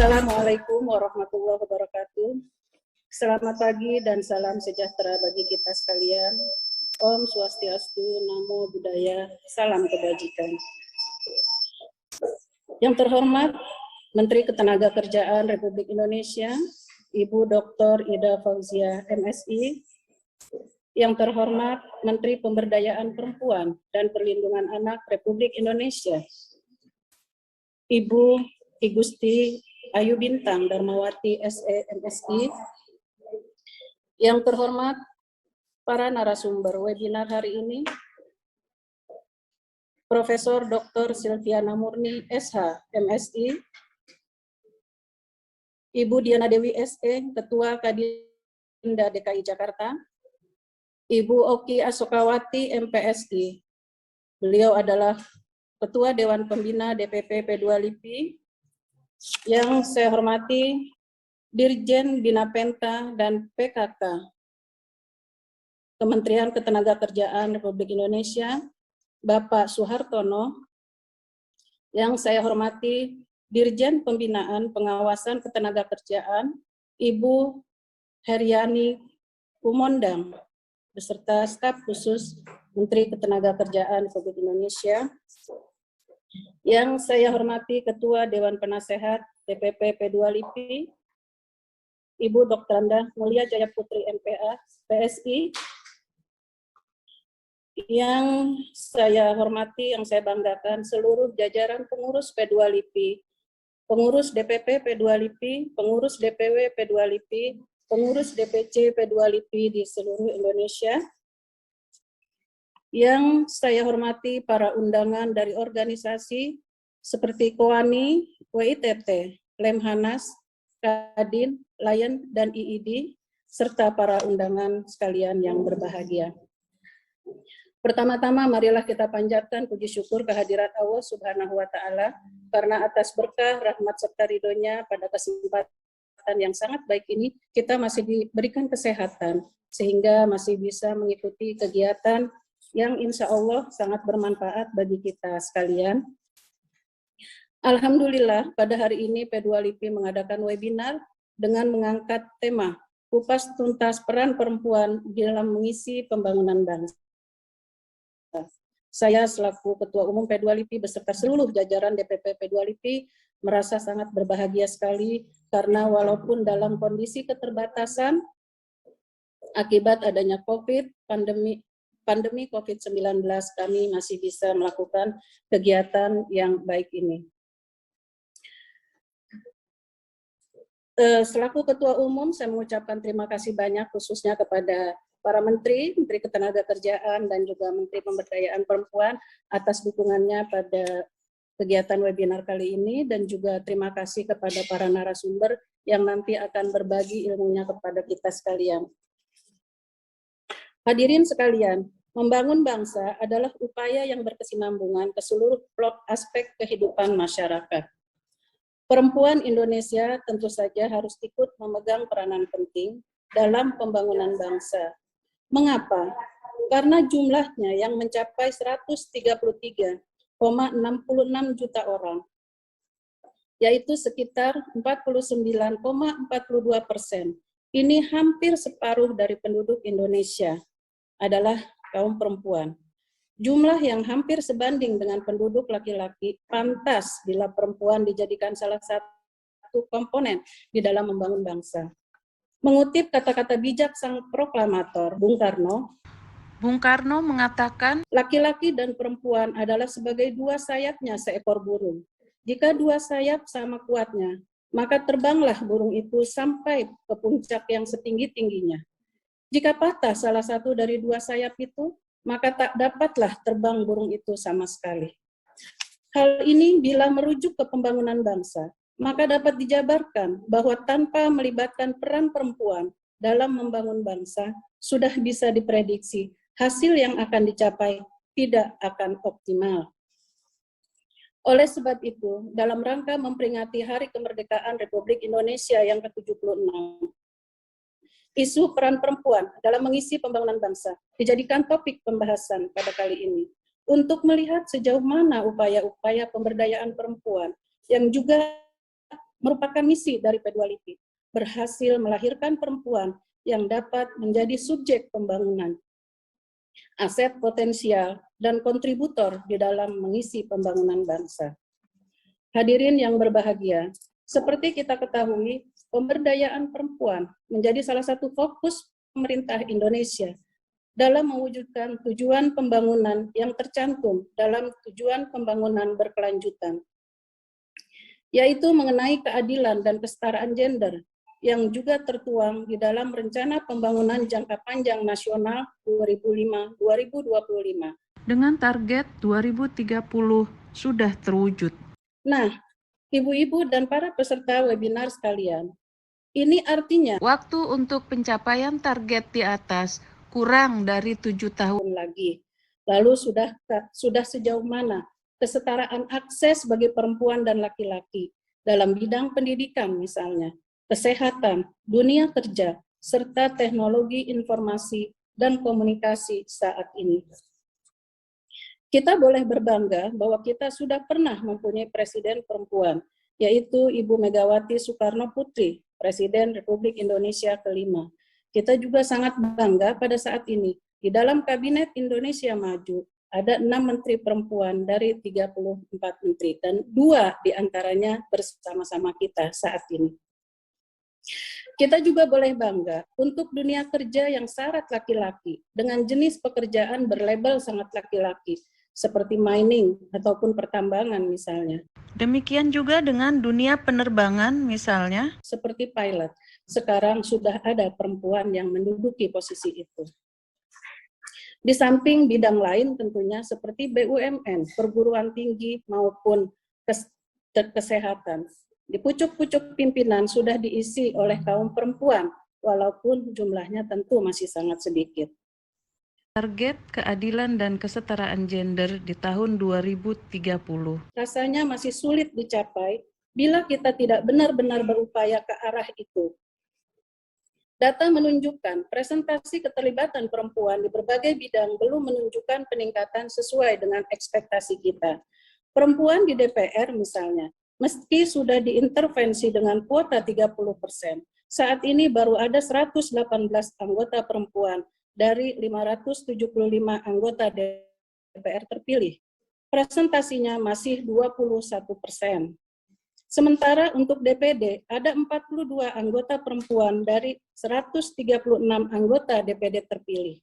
Assalamualaikum warahmatullahi wabarakatuh. Selamat pagi dan salam sejahtera bagi kita sekalian. Om Swastiastu, Namo Buddhaya, salam kebajikan. Yang terhormat Menteri Ketenagakerjaan Republik Indonesia, Ibu Dr. Ida Fauzia, MSI. Yang terhormat Menteri Pemberdayaan Perempuan dan Perlindungan Anak Republik Indonesia, Ibu Igusti Ayu Bintang Darmawati, SE, MSI. Yang terhormat para narasumber webinar hari ini, Profesor Dr. Silviana Murni, SH, MSI, Ibu Diana Dewi, SE, Ketua Kadinda DKI Jakarta, Ibu Oki Asokawati, MPSI. Beliau adalah Ketua Dewan Pembina DPP P2 LIPI. Yang saya hormati Dirjen Bina Penta dan PKK Kementerian Ketenagakerjaan Republik Indonesia, Bapak Suhartono. Yang saya hormati Dirjen Pembinaan Pengawasan Ketenagakerjaan, Ibu Heriani Umondang, beserta staf khusus Menteri Ketenagakerjaan Republik Indonesia. Yang saya hormati Ketua Dewan Penasehat DPP P2 LIPI, Ibu Dr. Anda Mulia Jaya Putri, MPA, PSI. Yang saya hormati, yang saya banggakan, seluruh jajaran pengurus P2 LIPI, pengurus DPP P2 LIPI, pengurus DPW P2 LIPI, pengurus DPC P2 LIPI di seluruh Indonesia. Yang saya hormati para undangan dari organisasi seperti KOANI, WITT, Lemhanas, Kadin, Lion, dan IID, serta para undangan sekalian yang berbahagia. Pertama-tama marilah kita panjatkan puji syukur kehadirat Allah Subhanahu wa Ta'ala karena atas berkah, rahmat, serta ridhonya pada kesempatan yang sangat baik ini kita masih diberikan kesehatan sehingga masih bisa mengikuti kegiatan yang insya Allah sangat bermanfaat bagi kita sekalian. Alhamdulillah pada hari ini P2 LIPI mengadakan webinar dengan mengangkat tema Kupas Tuntas Peran Perempuan dalam Mengisi Pembangunan Bangsa. Saya selaku Ketua Umum P2 LIPI beserta seluruh jajaran DPP P2 LIPI merasa sangat berbahagia sekali karena walaupun dalam kondisi keterbatasan akibat adanya pandemi COVID-19 kami masih bisa melakukan kegiatan yang baik ini. Selaku Ketua Umum, saya mengucapkan terima kasih banyak khususnya kepada para Menteri, Menteri Ketenagakerjaan dan juga Menteri Pemberdayaan Perempuan atas dukungannya pada kegiatan webinar kali ini, dan juga terima kasih kepada para narasumber yang nanti akan berbagi ilmunya kepada kita sekalian. Hadirin sekalian, membangun bangsa adalah upaya yang berkesinambungan ke seluruh aspek kehidupan masyarakat. Perempuan Indonesia tentu saja harus ikut memegang peranan penting dalam pembangunan bangsa. Mengapa? Karena jumlahnya yang mencapai 133,66 juta orang, yaitu sekitar 49,42%. Ini hampir separuh dari penduduk Indonesia adalah kaum perempuan. Jumlah yang hampir sebanding dengan penduduk laki-laki, pantas bila perempuan dijadikan salah satu komponen di dalam membangun bangsa. Mengutip kata-kata bijak sang proklamator, Bung Karno mengatakan, laki-laki dan perempuan adalah sebagai dua sayapnya seekor burung. Jika dua sayap sama kuatnya, maka terbanglah burung itu sampai ke puncak yang setinggi-tingginya. Jika patah salah satu dari dua sayap itu, maka tak dapatlah terbang burung itu sama sekali. Hal ini bila merujuk ke pembangunan bangsa, maka dapat dijabarkan bahwa tanpa melibatkan peran perempuan dalam membangun bangsa, sudah bisa diprediksi hasil yang akan dicapai tidak akan optimal. Oleh sebab itu, dalam rangka memperingati Hari Kemerdekaan Republik Indonesia yang ke-76, isu peran perempuan dalam mengisi pembangunan bangsa dijadikan topik pembahasan pada kali ini untuk melihat sejauh mana upaya-upaya pemberdayaan perempuan yang juga merupakan misi dari P2LIPI, berhasil melahirkan perempuan yang dapat menjadi subjek pembangunan, aset potensial, dan kontributor di dalam mengisi pembangunan bangsa. Hadirin yang berbahagia, seperti kita ketahui, pemberdayaan perempuan menjadi salah satu fokus pemerintah Indonesia dalam mewujudkan tujuan pembangunan yang tercantum dalam tujuan pembangunan berkelanjutan, yaitu mengenai keadilan dan kesetaraan gender, yang juga tertuang di dalam Rencana Pembangunan Jangka Panjang Nasional 2005-2025. Dengan target 2030 sudah terwujud. Nah, ibu-ibu dan para peserta webinar sekalian, ini artinya waktu untuk pencapaian target di atas kurang dari 7 tahun lagi. Lalu sudah sejauh mana kesetaraan akses bagi perempuan dan laki-laki dalam bidang pendidikan misalnya, kesehatan, dunia kerja, serta teknologi informasi dan komunikasi saat ini. Kita boleh berbangga bahwa kita sudah pernah mempunyai presiden perempuan, yaitu Ibu Megawati Soekarno Putri, Presiden Republik Indonesia kelima. Kita juga sangat bangga pada saat ini, di dalam Kabinet Indonesia Maju, ada 6 menteri perempuan dari 34 menteri, dan 2 diantaranya bersama-sama kita saat ini. Kita juga boleh bangga untuk dunia kerja yang syarat laki-laki, dengan jenis pekerjaan berlabel sangat laki-laki, seperti mining ataupun pertambangan misalnya. Demikian juga dengan dunia penerbangan misalnya. Seperti pilot, sekarang sudah ada perempuan yang menduduki posisi itu. Di samping bidang lain tentunya seperti BUMN, perguruan tinggi maupun kesehatan. Di pucuk-pucuk pimpinan sudah diisi oleh kaum perempuan, walaupun jumlahnya tentu masih sangat sedikit. Target keadilan dan kesetaraan gender di tahun 2030. Rasanya masih sulit dicapai bila kita tidak benar-benar berupaya ke arah itu. Data menunjukkan presentasi keterlibatan perempuan di berbagai bidang belum menunjukkan peningkatan sesuai dengan ekspektasi kita. Perempuan di DPR misalnya, meski sudah diintervensi dengan kuota 30%, saat ini baru ada 118 anggota perempuan dari 575 anggota DPR terpilih. Presentasinya masih 21%. Sementara untuk DPD, ada 42 anggota perempuan dari 136 anggota DPD terpilih.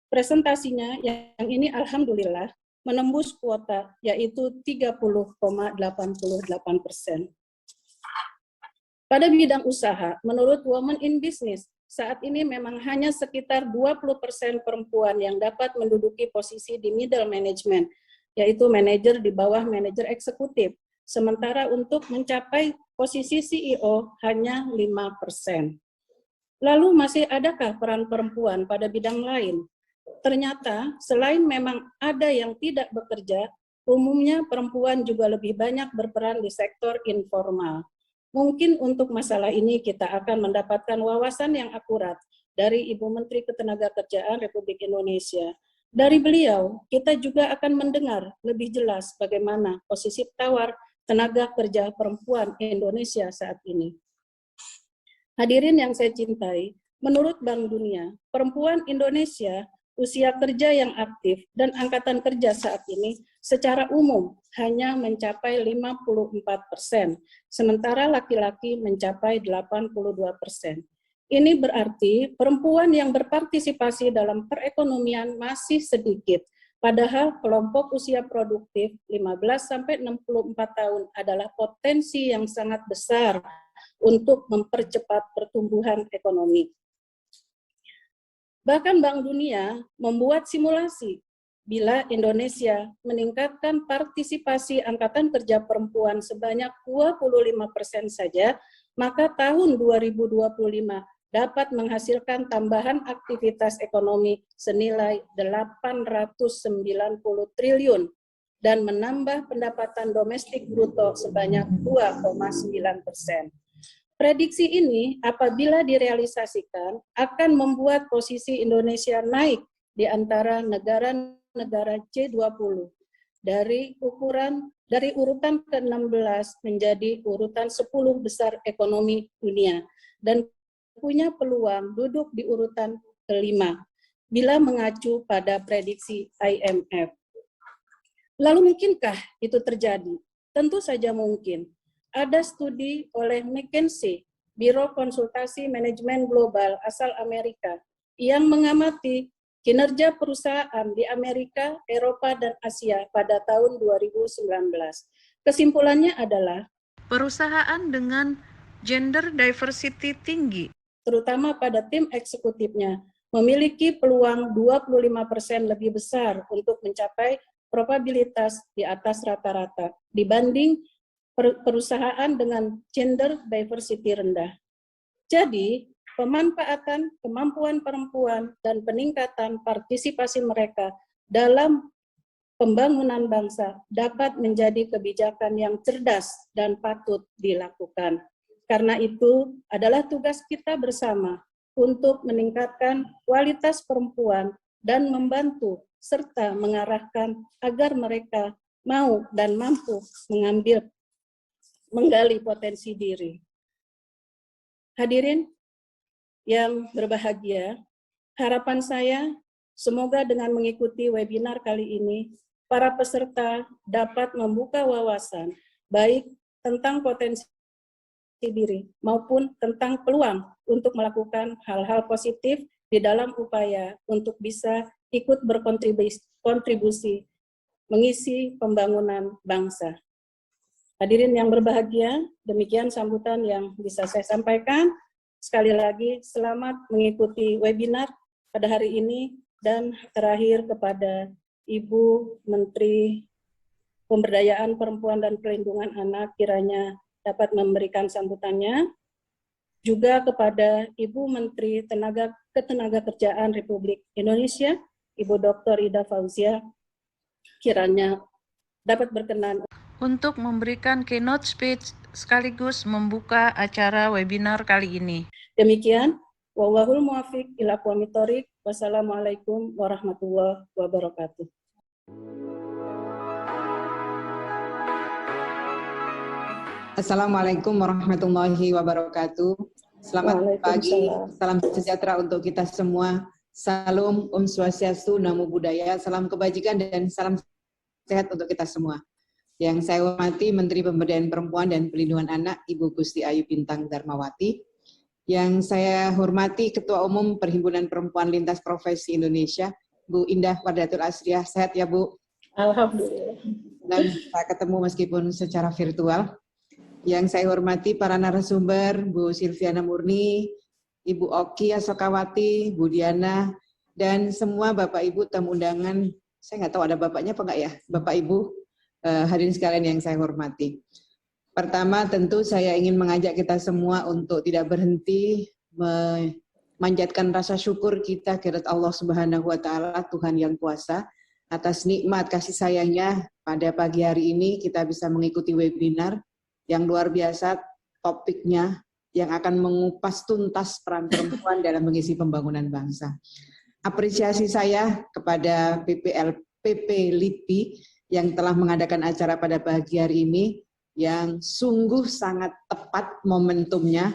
Presentasinya yang ini alhamdulillah menembus kuota, yaitu 30,88%. Pada bidang usaha, menurut Women in Business, saat ini memang hanya sekitar 20% perempuan yang dapat menduduki posisi di middle management, yaitu manajer di bawah manajer eksekutif. Sementara untuk mencapai posisi CEO hanya 5%. Lalu masih adakah peran perempuan pada bidang lain? Ternyata selain memang ada yang tidak bekerja, umumnya perempuan juga lebih banyak berperan di sektor informal. Mungkin untuk masalah ini kita akan mendapatkan wawasan yang akurat dari Ibu Menteri Ketenagakerjaan Republik Indonesia. Dari beliau, kita juga akan mendengar lebih jelas bagaimana posisi tawar tenaga kerja perempuan Indonesia saat ini. Hadirin yang saya cintai, menurut Bank Dunia, perempuan Indonesia usia kerja yang aktif dan angkatan kerja saat ini secara umum hanya mencapai 54%, sementara laki-laki mencapai 82%. Ini berarti perempuan yang berpartisipasi dalam perekonomian masih sedikit, padahal kelompok usia produktif 15-64 tahun adalah potensi yang sangat besar untuk mempercepat pertumbuhan ekonomi. Bahkan Bank Dunia membuat simulasi bila Indonesia meningkatkan partisipasi angkatan kerja perempuan sebanyak 25% saja, maka tahun 2025 dapat menghasilkan tambahan aktivitas ekonomi senilai 890 triliun dan menambah pendapatan domestik bruto sebanyak 2,9%. Prediksi ini apabila direalisasikan akan membuat posisi Indonesia naik di antara negara-negara G20 dari urutan ke-16 menjadi urutan 10 besar ekonomi dunia dan punya peluang duduk di urutan ke-5 bila mengacu pada prediksi IMF. Lalu mungkinkah itu terjadi? Tentu saja mungkin. Ada studi oleh McKinsey, Biro Konsultasi Manajemen Global asal Amerika, yang mengamati kinerja perusahaan di Amerika, Eropa, dan Asia pada tahun 2019. Kesimpulannya adalah perusahaan dengan gender diversity tinggi, terutama pada tim eksekutifnya, memiliki peluang 25% lebih besar untuk mencapai probabilitas di atas rata-rata dibanding perusahaan dengan gender diversity rendah. Jadi, pemanfaatan kemampuan perempuan dan peningkatan partisipasi mereka dalam pembangunan bangsa dapat menjadi kebijakan yang cerdas dan patut dilakukan. Karena itu adalah tugas kita bersama untuk meningkatkan kualitas perempuan dan membantu serta mengarahkan agar mereka mau dan mampu menggali potensi diri. Hadirin yang berbahagia, harapan saya semoga dengan mengikuti webinar kali ini, para peserta dapat membuka wawasan baik tentang potensi diri maupun tentang peluang untuk melakukan hal-hal positif di dalam upaya untuk bisa ikut berkontribusi mengisi pembangunan bangsa. Hadirin yang berbahagia, demikian sambutan yang bisa saya sampaikan. Sekali lagi, selamat mengikuti webinar pada hari ini, dan terakhir kepada Ibu Menteri Pemberdayaan Perempuan dan Perlindungan Anak kiranya dapat memberikan sambutannya. Juga kepada Ibu Menteri Ketenagakerjaan Republik Indonesia, Ibu Dr. Ida Fauzia, kiranya dapat berkenan untuk memberikan keynote speech sekaligus membuka acara webinar kali ini. Demikian, wallahul muwaffiq ila aqwamit thoriq. Wassalamualaikum warahmatullahi wabarakatuh. Assalamualaikum warahmatullahi wabarakatuh. Selamat pagi, salam sejahtera untuk kita semua. Salam Om Swastiastu, Namo Buddhaya, salam kebajikan dan salam sehat untuk kita semua. Yang saya hormati Menteri Pemberdayaan Perempuan dan Perlindungan Anak, Ibu Gusti Ayu Bintang Darmawati. Yang saya hormati Ketua Umum Perhimpunan Perempuan Lintas Profesi Indonesia, Bu Indah Wardatul Asriah. Sehat ya Bu? Alhamdulillah. Dan saya ketemu meskipun secara virtual. Yang saya hormati para narasumber, Bu Silviana Murni, Ibu Oki Asokawati, Bu Diana, dan semua Bapak Ibu tamu undangan. Saya nggak tahu ada Bapaknya apa enggak ya, Bapak Ibu. Hadirin sekalian yang saya hormati. Pertama, tentu saya ingin mengajak kita semua untuk tidak berhenti memanjatkan rasa syukur kita kepada Allah Subhanahu wa Ta'ala, Tuhan yang kuasa, atas nikmat kasih sayangnya pada pagi hari ini kita bisa mengikuti webinar yang luar biasa, topiknya yang akan mengupas tuntas peran perempuan dalam mengisi pembangunan bangsa. Apresiasi saya kepada PP LIPI yang telah mengadakan acara pada pagi hari ini, yang sungguh sangat tepat momentumnya,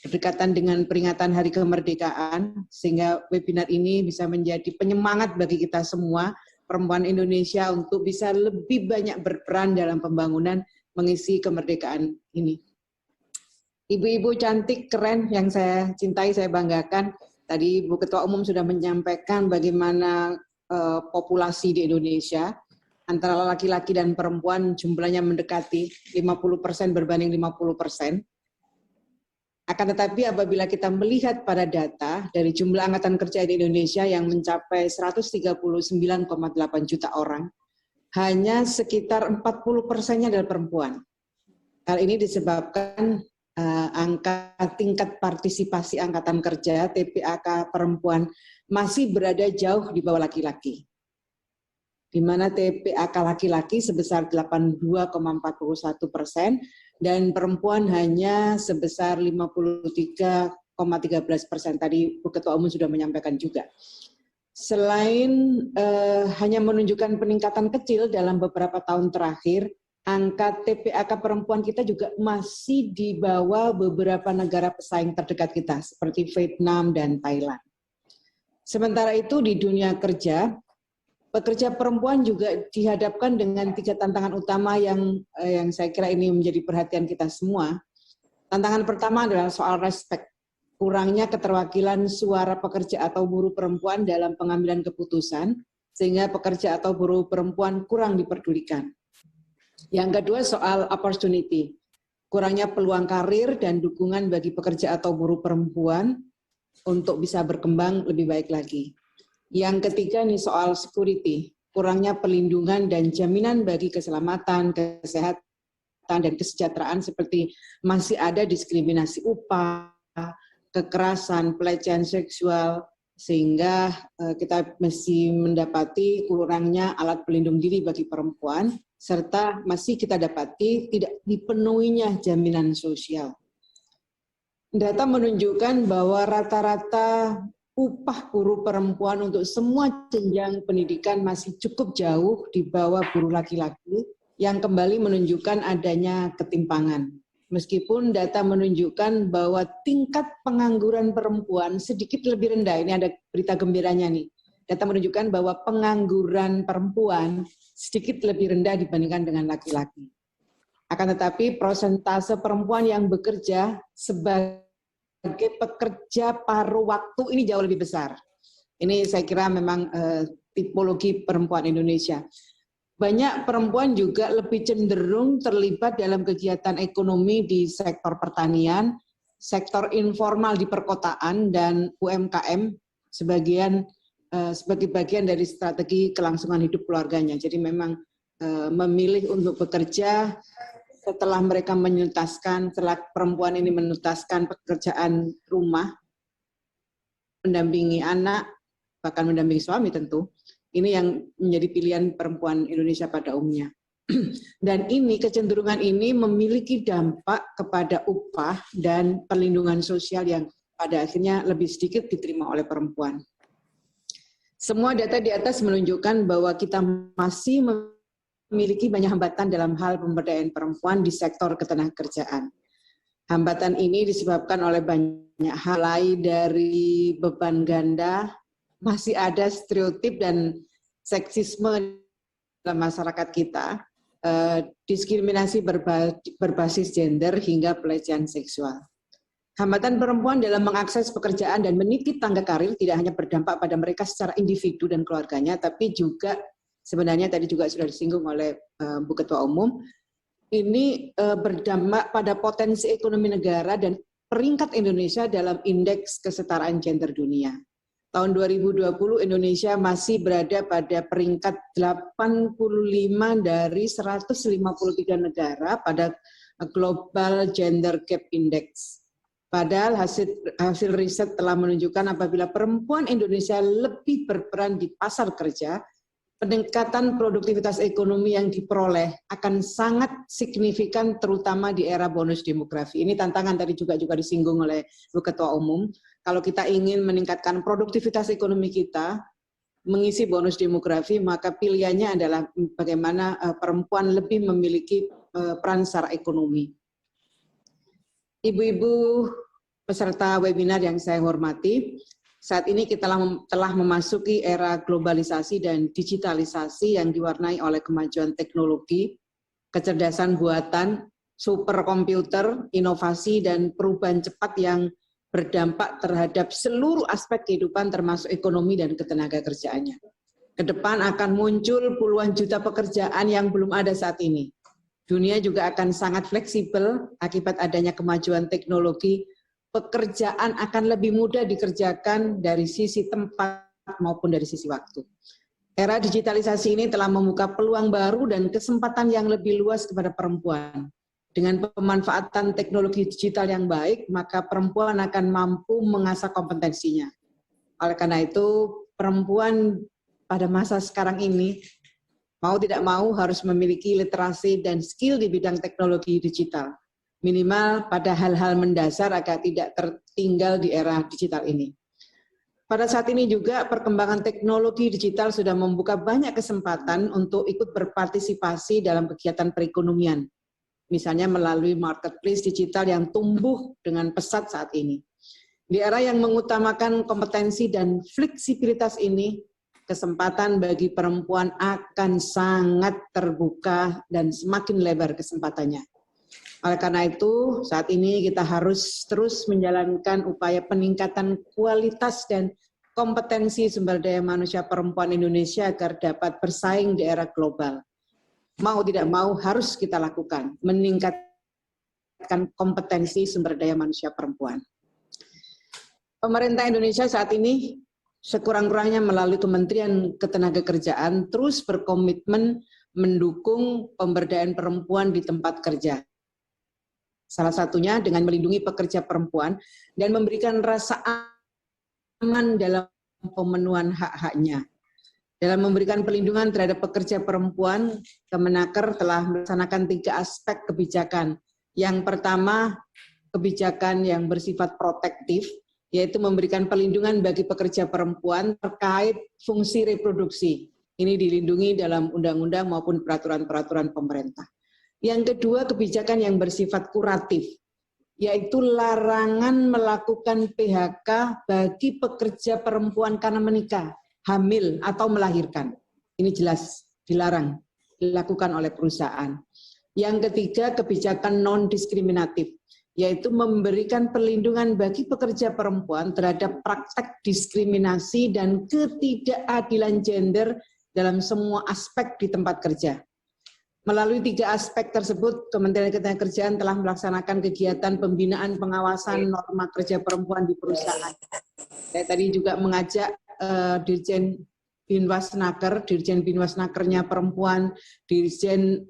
berdekatan dengan peringatan Hari Kemerdekaan, sehingga webinar ini bisa menjadi penyemangat bagi kita semua, perempuan Indonesia, untuk bisa lebih banyak berperan dalam pembangunan mengisi kemerdekaan ini. Ibu-ibu cantik, keren, yang saya cintai, saya banggakan. Tadi Bu Ketua Umum sudah menyampaikan bagaimana populasi di Indonesia, antara laki-laki dan perempuan jumlahnya mendekati 50% berbanding 50%. Akan tetapi apabila kita melihat pada data dari jumlah angkatan kerja di Indonesia yang mencapai 139,8 juta orang, hanya sekitar 40%-nya adalah perempuan. Hal ini disebabkan angka tingkat partisipasi angkatan kerja TPAK perempuan masih berada jauh di bawah laki-laki, di mana TPAK laki-laki sebesar 82,41% dan perempuan hanya sebesar 53,13%. Tadi Bu Ketua Umum sudah menyampaikan juga. Selain hanya menunjukkan peningkatan kecil dalam beberapa tahun terakhir, angka TPAK perempuan kita juga masih di bawah beberapa negara pesaing terdekat kita, seperti Vietnam dan Thailand. Sementara itu di dunia kerja, pekerja perempuan juga dihadapkan dengan 3 tantangan utama yang saya kira ini menjadi perhatian kita semua. Tantangan pertama adalah soal respect. Kurangnya keterwakilan suara pekerja atau buruh perempuan dalam pengambilan keputusan, sehingga pekerja atau buruh perempuan kurang diperdulikan. Yang kedua soal opportunity, kurangnya peluang karir dan dukungan bagi pekerja atau buruh perempuan untuk bisa berkembang lebih baik lagi. Yang ketiga nih soal security, kurangnya perlindungan dan jaminan bagi keselamatan, kesehatan, dan kesejahteraan seperti masih ada diskriminasi upah, kekerasan, pelecehan seksual, sehingga kita mesti mendapati kurangnya alat pelindung diri bagi perempuan, serta masih kita dapati tidak dipenuhinya jaminan sosial. Data menunjukkan bahwa rata-rata upah buruh perempuan untuk semua jenjang pendidikan masih cukup jauh di bawah buruh laki-laki, yang kembali menunjukkan adanya ketimpangan. Meskipun data menunjukkan bahwa tingkat pengangguran perempuan sedikit lebih rendah, ini ada berita gembiranya nih. Data menunjukkan bahwa pengangguran perempuan sedikit lebih rendah dibandingkan dengan laki-laki. Akan tetapi persentase perempuan yang bekerja sebagai pekerja paruh waktu ini jauh lebih besar. Ini saya kira memang tipologi perempuan Indonesia. Banyak perempuan juga lebih cenderung terlibat dalam kegiatan ekonomi di sektor pertanian, sektor informal di perkotaan, dan UMKM sebagai bagian dari strategi kelangsungan hidup keluarganya. Jadi memang memilih untuk bekerja setelah mereka setelah perempuan ini menuntaskan pekerjaan rumah, mendampingi anak, bahkan mendampingi suami tentu. Ini yang menjadi pilihan perempuan Indonesia pada umumnya. Dan kecenderungan ini memiliki dampak kepada upah dan perlindungan sosial yang pada akhirnya lebih sedikit diterima oleh perempuan. Semua data di atas menunjukkan bahwa kita masih memiliki banyak hambatan dalam hal pemberdayaan perempuan di sektor ketenagakerjaan. Hambatan ini disebabkan oleh banyak hal, mulai dari beban ganda, masih ada stereotip dan seksisme dalam masyarakat kita, diskriminasi berbasis gender hingga pelecehan seksual. Hambatan perempuan dalam mengakses pekerjaan dan meniti tangga karir tidak hanya berdampak pada mereka secara individu dan keluarganya, tapi juga sebenarnya tadi juga sudah disinggung oleh Bu Ketua Umum, ini berdampak pada potensi ekonomi negara dan peringkat Indonesia dalam indeks kesetaraan gender dunia. Tahun 2020 Indonesia masih berada pada peringkat 85 dari 153 negara pada Global Gender Gap Index. Padahal hasil riset telah menunjukkan apabila perempuan Indonesia lebih berperan di pasar kerja, peningkatan produktivitas ekonomi yang diperoleh akan sangat signifikan terutama di era bonus demografi. Ini tantangan tadi juga disinggung oleh Bu Ketua Umum. Kalau kita ingin meningkatkan produktivitas ekonomi kita, mengisi bonus demografi, maka pilihannya adalah bagaimana perempuan lebih memiliki peran secara ekonomi. Ibu-ibu peserta webinar yang saya hormati, saat ini kita telah memasuki era globalisasi dan digitalisasi yang diwarnai oleh kemajuan teknologi, kecerdasan buatan, superkomputer, inovasi, dan perubahan cepat yang berdampak terhadap seluruh aspek kehidupan termasuk ekonomi dan ketenagakerjaannya. Ke depan akan muncul puluhan juta pekerjaan yang belum ada saat ini. Dunia juga akan sangat fleksibel akibat adanya kemajuan teknologi. Pekerjaan akan lebih mudah dikerjakan dari sisi tempat maupun dari sisi waktu. Era digitalisasi ini telah membuka peluang baru dan kesempatan yang lebih luas kepada perempuan. Dengan pemanfaatan teknologi digital yang baik, maka perempuan akan mampu mengasah kompetensinya. Oleh karena itu, perempuan pada masa sekarang ini, mau tidak mau harus memiliki literasi dan skill di bidang teknologi digital. Minimal pada hal-hal mendasar agar tidak tertinggal di era digital ini. Pada saat ini juga perkembangan teknologi digital sudah membuka banyak kesempatan untuk ikut berpartisipasi dalam kegiatan perekonomian. Misalnya melalui marketplace digital yang tumbuh dengan pesat saat ini. Di era yang mengutamakan kompetensi dan fleksibilitas ini, kesempatan bagi perempuan akan sangat terbuka dan semakin lebar kesempatannya. Oleh karena itu, saat ini kita harus terus menjalankan upaya peningkatan kualitas dan kompetensi sumber daya manusia perempuan Indonesia agar dapat bersaing di era global. Mau tidak mau harus kita lakukan, meningkatkan kompetensi sumber daya manusia perempuan. Pemerintah Indonesia saat ini sekurang-kurangnya melalui Kementerian Ketenagakerjaan terus berkomitmen mendukung pemberdayaan perempuan di tempat kerja. Salah satunya dengan melindungi pekerja perempuan dan memberikan rasa aman dalam pemenuhan hak-haknya. Dalam memberikan perlindungan terhadap pekerja perempuan, Kemenaker telah melaksanakan 3 aspek kebijakan. Yang pertama, kebijakan yang bersifat protektif, yaitu memberikan perlindungan bagi pekerja perempuan terkait fungsi reproduksi. Ini dilindungi dalam undang-undang maupun peraturan-peraturan pemerintah. Yang kedua, kebijakan yang bersifat kuratif, yaitu larangan melakukan PHK bagi pekerja perempuan karena menikah, hamil, atau melahirkan. Ini jelas dilarang dilakukan oleh perusahaan. Yang ketiga, kebijakan non-diskriminatif, yaitu memberikan perlindungan bagi pekerja perempuan terhadap praktek diskriminasi dan ketidakadilan gender dalam semua aspek di tempat kerja. Melalui 3 aspek tersebut, Kementerian Ketenagakerjaan telah melaksanakan kegiatan pembinaan pengawasan norma kerja perempuan di perusahaan. Saya tadi juga mengajak Dirjen Binwasnaker, Dirjen Binwasnakernya perempuan, Dirjen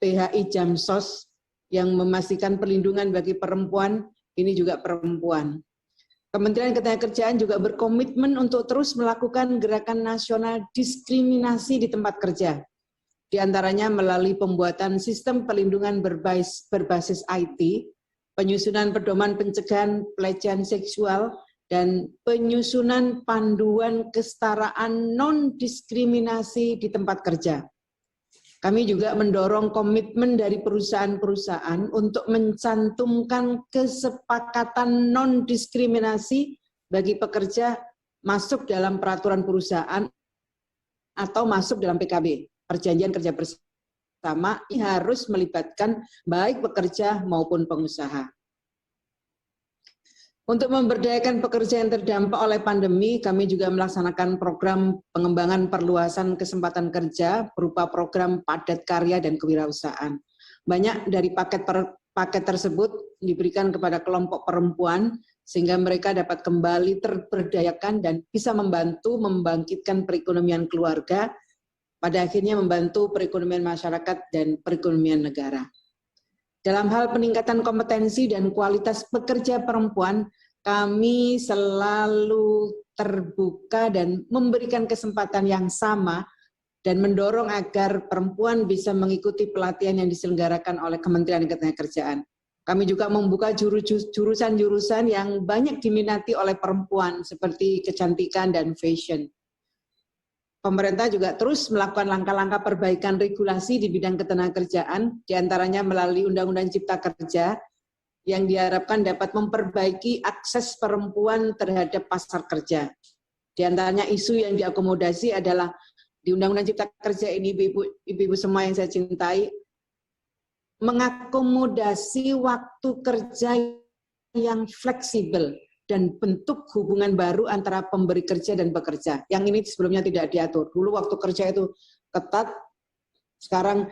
PHI Jamsos yang memastikan perlindungan bagi perempuan, ini juga perempuan. Kementerian Ketenagakerjaan juga berkomitmen untuk terus melakukan gerakan nasional diskriminasi di tempat kerja. Di antaranya melalui pembuatan sistem perlindungan berbasis IT, penyusunan pedoman pencegahan pelecehan seksual, dan penyusunan panduan kesetaraan non-diskriminasi di tempat kerja. Kami juga mendorong komitmen dari perusahaan-perusahaan untuk mencantumkan kesepakatan non-diskriminasi bagi pekerja masuk dalam peraturan perusahaan atau masuk dalam PKB. Perjanjian kerja bersama ini harus melibatkan baik pekerja maupun pengusaha. Untuk memberdayakan pekerja yang terdampak oleh pandemi, kami juga melaksanakan program pengembangan perluasan kesempatan kerja berupa program padat karya dan kewirausahaan. Banyak dari paket tersebut diberikan kepada kelompok perempuan sehingga mereka dapat kembali terberdayakan dan bisa membantu membangkitkan perekonomian keluarga, pada akhirnya membantu perekonomian masyarakat dan perekonomian negara. Dalam hal peningkatan kompetensi dan kualitas pekerja perempuan, kami selalu terbuka dan memberikan kesempatan yang sama dan mendorong agar perempuan bisa mengikuti pelatihan yang diselenggarakan oleh Kementerian Ketenagakerjaan. Kami juga membuka jurusan-jurusan yang banyak diminati oleh perempuan seperti kecantikan dan fashion. Pemerintah juga terus melakukan langkah-langkah perbaikan regulasi di bidang ketenagakerjaan, diantaranya melalui Undang-Undang Cipta Kerja, yang diharapkan dapat memperbaiki akses perempuan terhadap pasar kerja. Di antaranya isu yang diakomodasi adalah di Undang-Undang Cipta Kerja ini, ibu-ibu semua yang saya cintai, mengakomodasi waktu kerja yang fleksibel dan bentuk hubungan baru antara pemberi kerja dan pekerja. Yang ini sebelumnya tidak diatur. Dulu waktu kerja itu ketat, sekarang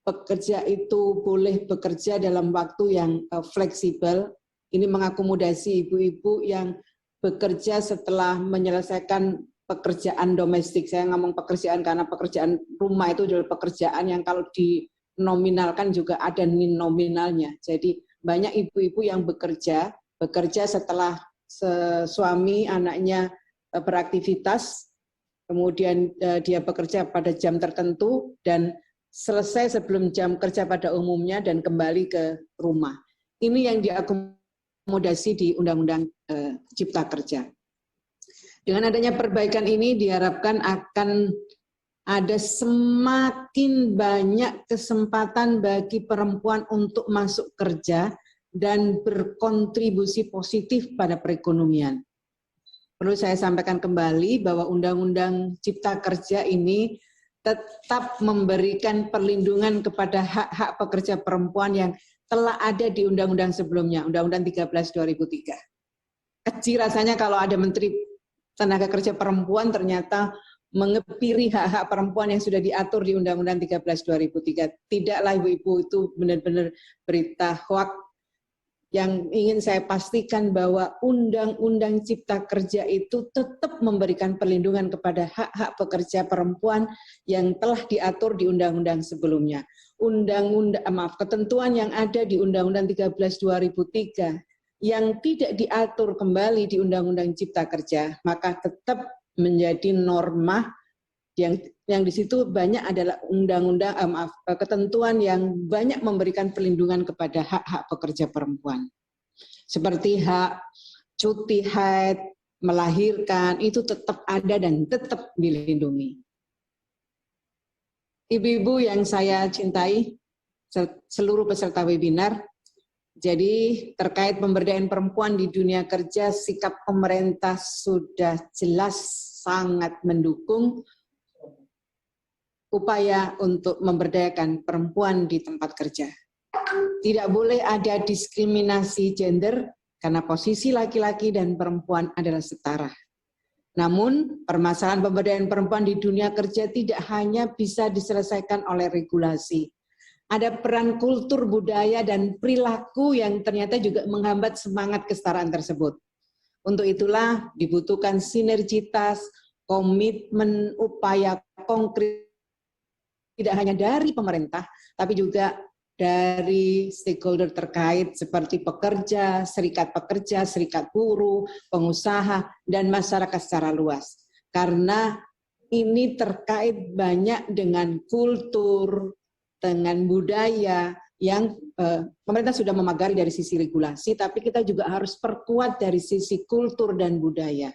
pekerja itu boleh bekerja dalam waktu yang fleksibel. Ini mengakomodasi ibu-ibu yang bekerja setelah menyelesaikan pekerjaan domestik. Saya ngomong pekerjaan karena pekerjaan rumah itu adalah pekerjaan yang kalau dinominalkan juga ada nominalnya. Jadi banyak ibu-ibu yang bekerja setelah suami anaknya beraktivitas, kemudian dia bekerja pada jam tertentu dan selesai sebelum jam kerja pada umumnya dan kembali ke rumah. Ini yang diakomodasi di Undang-Undang Cipta Kerja. Dengan adanya perbaikan ini diharapkan akan ada semakin banyak kesempatan bagi perempuan untuk masuk kerja dan berkontribusi positif pada perekonomian. Perlu saya sampaikan kembali bahwa Undang-Undang Cipta Kerja ini tetap memberikan perlindungan kepada hak-hak pekerja perempuan yang telah ada di undang-undang sebelumnya, Undang-Undang 13 2003. Kecil rasanya kalau ada Menteri Tenaga Kerja Perempuan ternyata mengepiri hak-hak perempuan yang sudah diatur di Undang-Undang 13 2003. Tidaklah Ibu-Ibu, itu benar-benar berita hoax. Yang ingin saya pastikan bahwa Undang-Undang Cipta Kerja itu tetap memberikan perlindungan kepada hak-hak pekerja perempuan yang telah diatur di undang-undang sebelumnya. Ketentuan yang ada di Undang-Undang 13 2003 yang tidak diatur kembali di Undang-Undang Cipta Kerja, maka tetap menjadi norma yang di situ banyak adalah ketentuan yang banyak memberikan perlindungan kepada hak-hak pekerja perempuan. Seperti hak cuti haid, melahirkan, itu tetap ada dan tetap dilindungi. Ibu-ibu yang saya cintai, seluruh peserta webinar, jadi terkait pemberdayaan perempuan di dunia kerja, sikap pemerintah sudah jelas sangat mendukung upaya untuk memberdayakan perempuan di tempat kerja. Tidak boleh ada diskriminasi gender karena posisi laki-laki dan perempuan adalah setara. Namun, permasalahan pemberdayaan perempuan di dunia kerja tidak hanya bisa diselesaikan oleh regulasi. Ada peran kultur, budaya, dan perilaku yang ternyata juga menghambat semangat kesetaraan tersebut. Untuk itulah dibutuhkan sinergitas, komitmen, upaya konkret, tidak hanya dari pemerintah, tapi juga dari stakeholder terkait seperti pekerja, serikat buruh, pengusaha, dan masyarakat secara luas. Karena ini terkait banyak dengan kultur, dengan budaya yang pemerintah sudah memagari dari sisi regulasi, tapi kita juga harus perkuat dari sisi kultur dan budaya.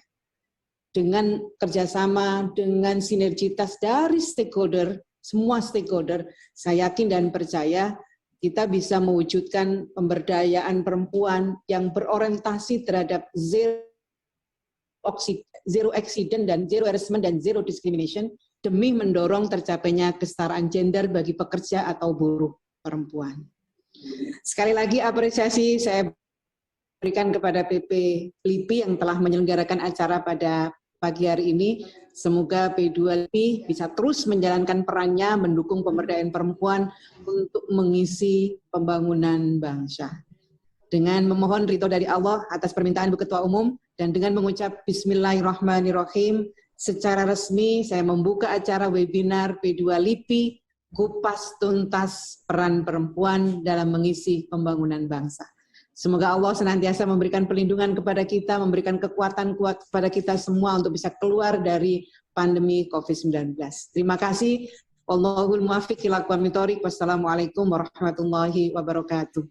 Dengan kerjasama, dengan sinergitas dari stakeholder, semua stakeholder, saya yakin dan percaya kita bisa mewujudkan pemberdayaan perempuan yang berorientasi terhadap zero accident dan zero harassment dan zero discrimination demi mendorong tercapainya kesetaraan gender bagi pekerja atau buruh perempuan. Sekali lagi apresiasi saya berikan kepada PP LIPI yang telah menyelenggarakan acara pada pagi hari ini. Semoga P2 LIPI bisa terus menjalankan perannya mendukung pemberdayaan perempuan untuk mengisi pembangunan bangsa. Dengan memohon ridho dari Allah atas permintaan Bu Ketua Umum dan dengan mengucap Bismillahirrahmanirrahim, secara resmi saya membuka acara webinar P2 LIPI Kupas Tuntas Peran Perempuan dalam Mengisi Pembangunan Bangsa. Semoga Allah senantiasa memberikan perlindungan kepada kita, memberikan kekuatan kuat kepada kita semua untuk bisa keluar dari pandemi COVID-19. Terima kasih. Wallahul muwaffiq ila aqwamit thoriq. Wassalamualaikum warahmatullahi wabarakatuh.